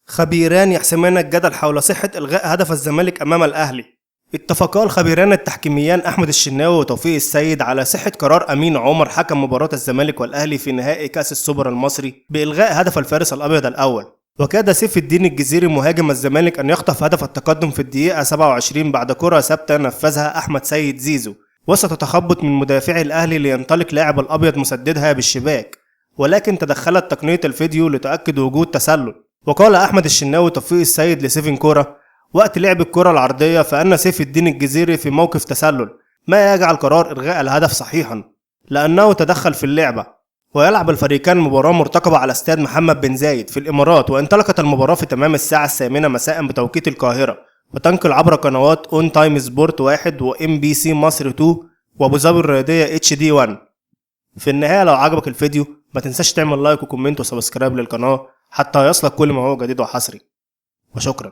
خبيران يحسمان الجدل حول صحة إلغاء هدف الزمالك أمام الأهلي. اتفقا الخبيران التحكيميان أحمد الشناوي وتوفيق السيد على صحة قرار أمين عمر حكم مباراة الزمالك والأهلي في نهائي كأس السوبر المصري بإلغاء هدف الفارس الأبيض الأول. وكاد سيف الدين الجزيري مهاجم الزمالك أن يخطف هدف التقدم في الدقيقة 27 بعد كرة ثابتة نفذها أحمد سيد زيزو وسط تخبط من مدافعي الأهلي لينطلق لاعب الأبيض مسددها بالشباك، ولكن تدخلت تقنية الفيديو لتؤكد وجود تسلل. وقال أحمد الشناوي وتوفيق السيد لسيفن كورة وقت لعب الكرة العرضية فأن سيف الدين الجزيري في موقف تسلل، ما يجعل قرار إلغاء الهدف صحيحا لأنه تدخل في اللعبة. ويلعب الفريقان مباراة مرتقبة على استاد محمد بن زايد في الإمارات، وانطلقت المباراة في تمام الساعة 8 مساء بتوقيت القاهرة، وتنقل عبر قنوات اون تايم سبورت 1 وام بي سي مصر 2 وابو ظبي الرياضية اتش دي 1. في النهاية لو عجبك الفيديو ما تنساش تعمل لايك وكومنت وسبسكرايب للقناة حتى يصلك كل ما هو جديد وحصري، وشكرا.